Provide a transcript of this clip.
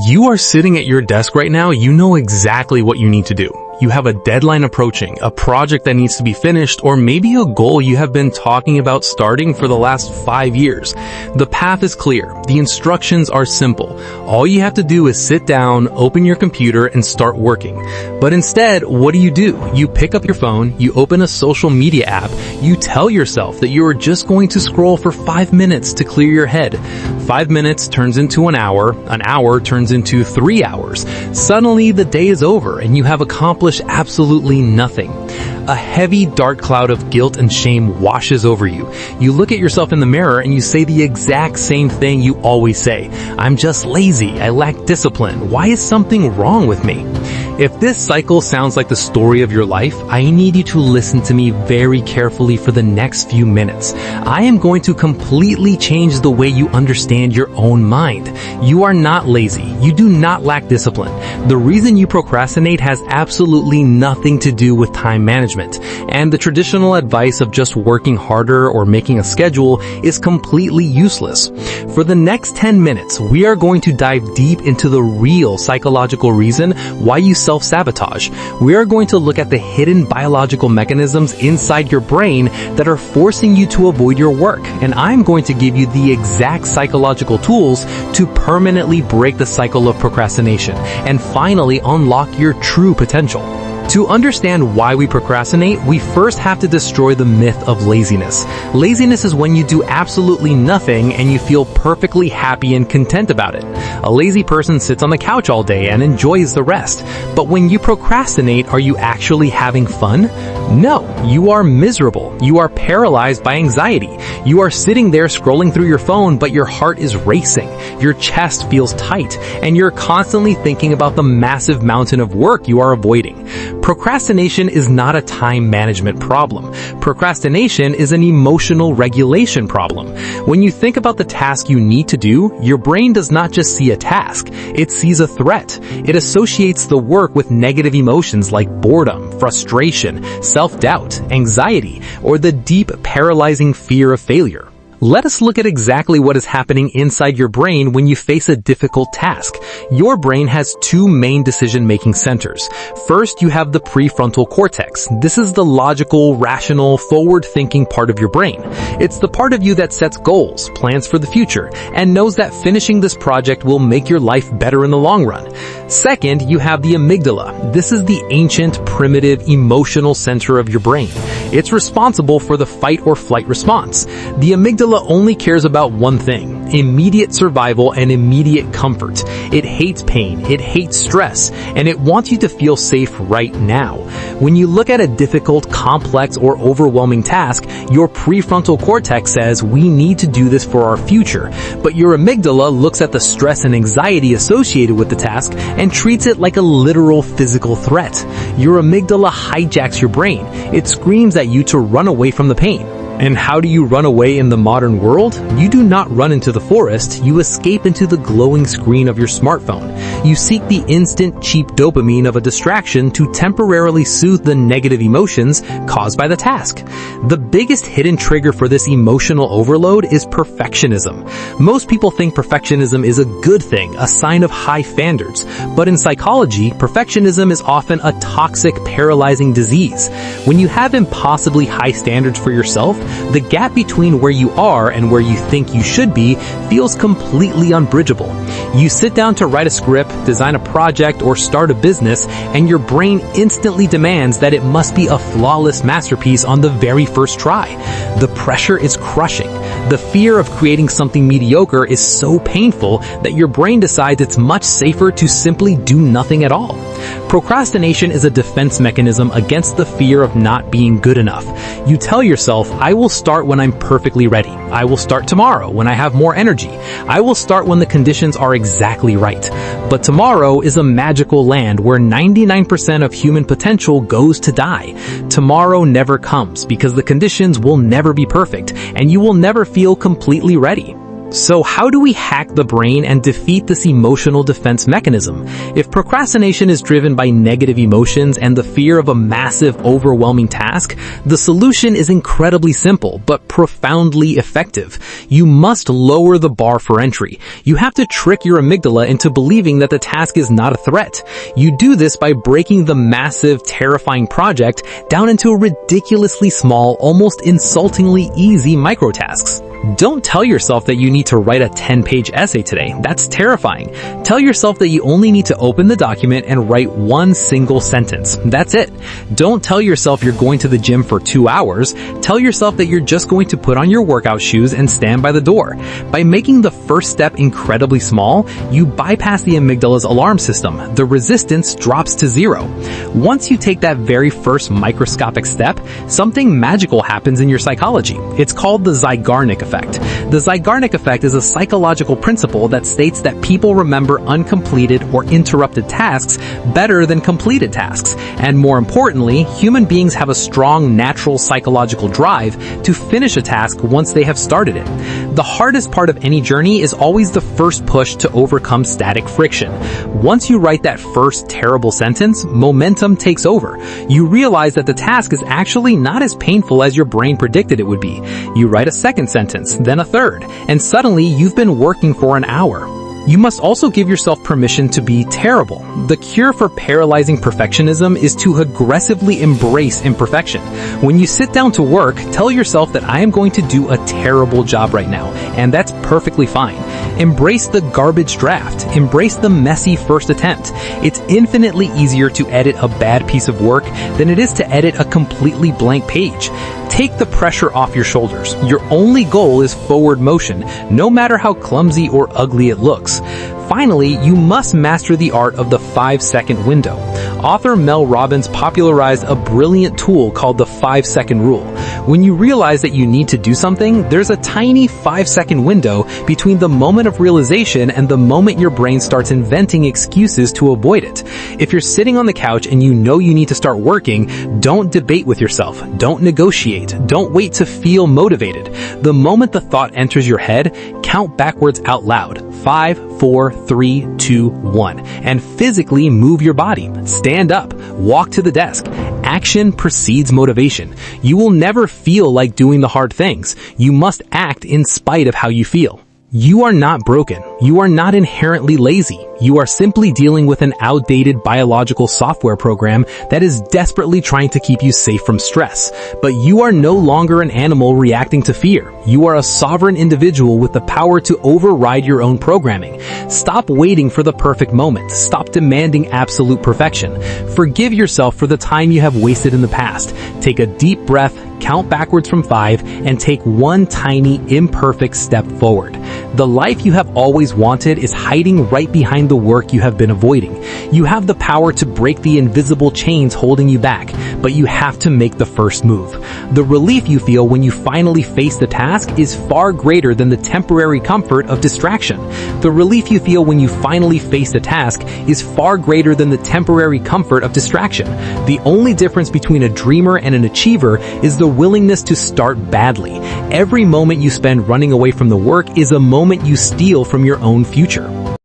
You are sitting at your desk right now, you know exactly what you need to do. You have a deadline approaching, a project that needs to be finished, or maybe a goal you have been talking about starting for the last 5 years. The path is clear. The instructions are simple. All you have to do is sit down, open your computer, and start working. But instead, what do? You pick up your phone, you open a social media app, you tell yourself that you are just going to scroll for 5 minutes to clear your head. 5 minutes turns into an hour turns into 3 hours. Suddenly, the day is over, and you have accomplished absolutely nothing. A heavy, dark cloud of guilt and shame washes over you. You look at yourself in the mirror and you say the exact same thing you always say. I'm just lazy. I lack discipline. Why is something wrong with me? If this cycle sounds like the story of your life, I need you to listen to me very carefully for the next few minutes. I am going to completely change the way you understand your own mind. You are not lazy. You do not lack discipline. The reason you procrastinate has absolutely nothing to do with time management. And the traditional advice of just working harder or making a schedule is completely useless. For the next 10 minutes, we are going to dive deep into the real psychological reason why you self-sabotage. We are going to look at the hidden biological mechanisms inside your brain that are forcing you to avoid your work. And I'm going to give you the exact psychological tools to permanently break the cycle of procrastination and finally unlock your true potential. To understand why we procrastinate, we first have to destroy the myth of laziness. Laziness is when you do absolutely nothing and you feel perfectly happy and content about it. A lazy person sits on the couch all day and enjoys the rest. But when you procrastinate, are you actually having fun? No, you are miserable. You are paralyzed by anxiety. You are sitting there scrolling through your phone, but your heart is racing. Your chest feels tight, and you're constantly thinking about the massive mountain of work you are avoiding. Procrastination is not a time management problem. Procrastination is an emotional regulation problem. When you think about the task you need to do, your brain does not just see a task, it sees a threat. It associates the work with negative emotions like boredom, frustration, self-doubt, anxiety, or the deep, paralyzing fear of failure. Let us look at exactly what is happening inside your brain when you face a difficult task. Your brain has two main decision-making centers. First, you have the prefrontal cortex. This is the logical, rational, forward-thinking part of your brain. It's the part of you that sets goals, plans for the future, and knows that finishing this project will make your life better in the long run. Second, you have the amygdala. This is the ancient, primitive, emotional center of your brain. It's responsible for the fight or flight response. The amygdala only cares about one thing: immediate survival and immediate comfort. It hates pain, it hates stress, and it wants you to feel safe right now. When you look at a difficult, complex, or overwhelming task, your prefrontal cortex says, we need to do this for our future. But your amygdala looks at the stress and anxiety associated with the task and treats it like a literal physical threat. Your amygdala hijacks your brain. It screams at you to run away from the pain. And how do you run away in the modern world? You do not run into the forest, you escape into the glowing screen of your smartphone. You seek the instant, cheap dopamine of a distraction to temporarily soothe the negative emotions caused by the task. The biggest hidden trigger for this emotional overload is perfectionism. Most people think perfectionism is a good thing, a sign of high standards. But in psychology, perfectionism is often a toxic, paralyzing disease. When you have impossibly high standards for yourself, the gap between where you are and where you think you should be feels completely unbridgeable. You sit down to write a script, design a project, or start a business, and your brain instantly demands that it must be a flawless masterpiece on the very first try. The pressure is crushing. The fear of creating something mediocre is so painful that your brain decides it's much safer to simply do nothing at all. Procrastination is a defense mechanism against the fear of not being good enough. You tell yourself, I will start when I'm perfectly ready. I will start tomorrow when I have more energy. I will start when the conditions are exactly right. But tomorrow is a magical land where 99% of human potential goes to die. Tomorrow never comes because the conditions will never be perfect and you will never feel completely ready. So how do we hack the brain and defeat this emotional defense mechanism? If procrastination is driven by negative emotions and the fear of a massive, overwhelming task, the solution is incredibly simple, but profoundly effective. You must lower the bar for entry. You have to trick your amygdala into believing that the task is not a threat. You do this by breaking the massive, terrifying project down into ridiculously small, almost insultingly easy microtasks. Don't tell yourself that you need to write a 10-page essay today. That's terrifying. Tell yourself that you only need to open the document and write one single sentence. That's it. Don't tell yourself you're going to the gym for 2 hours. Tell yourself that you're just going to put on your workout shoes and stand by the door. By making the first step incredibly small, you bypass the amygdala's alarm system. The resistance drops to zero. Once you take that very first microscopic step, something magical happens in your psychology. It's called the Zeigarnik Effect. The Zeigarnik Effect is a psychological principle that states that people remember uncompleted or interrupted tasks better than completed tasks. And more importantly, human beings have a strong natural psychological drive to finish a task once they have started it. The hardest part of any journey is always the first push to overcome static friction. Once you write that first terrible sentence, momentum takes over. You realize that the task is actually not as painful as your brain predicted it would be. You write a second sentence, then a third, and suddenly you've been working for an hour. You must also give yourself permission to be terrible. The cure for paralyzing perfectionism is to aggressively embrace imperfection. When you sit down to work, tell yourself that I am going to do a terrible job right now, and that's perfectly fine. Embrace the garbage draft. Embrace the messy first attempt. It's infinitely easier to edit a bad piece of work than it is to edit a completely blank page. Take the pressure off your shoulders. Your only goal is forward motion, no matter how clumsy or ugly it looks. Finally, you must master the art of the 5-second window. Author Mel Robbins popularized a brilliant tool called the 5-second rule. When you realize that you need to do something, there's a tiny 5-second window between the moment of realization and the moment your brain starts inventing excuses to avoid it. If you're sitting on the couch and you know you need to start working, don't debate with yourself. Don't negotiate. Don't wait to feel motivated. The moment the thought enters your head, count backwards out loud. 5, 4, 3, 2, 1. And physically move your body. Stand up. Walk to the desk. Action precedes motivation. You will never feel like doing the hard things. You must act in spite of how you feel. You are not broken. You are not inherently lazy. You are simply dealing with an outdated biological software program that is desperately trying to keep you safe from stress. But you are no longer an animal reacting to fear. You are a sovereign individual with the power to override your own programming. Stop waiting for the perfect moment. Stop demanding absolute perfection. Forgive yourself for the time you have wasted in the past. Take a deep breath, count backwards from 5, and take one tiny, imperfect step forward. The life you have always wanted is hiding right behind the work you have been avoiding. You have the power to break the invisible chains holding you back, but you have to make the first move. The relief you feel when you finally face the task is far greater than the temporary comfort of distraction. The relief you feel when you finally face the task is far greater than the temporary comfort of distraction. The only difference between a dreamer and an achiever is the willingness to start badly. Every moment you spend running away from the work is a moment you steal from your own future.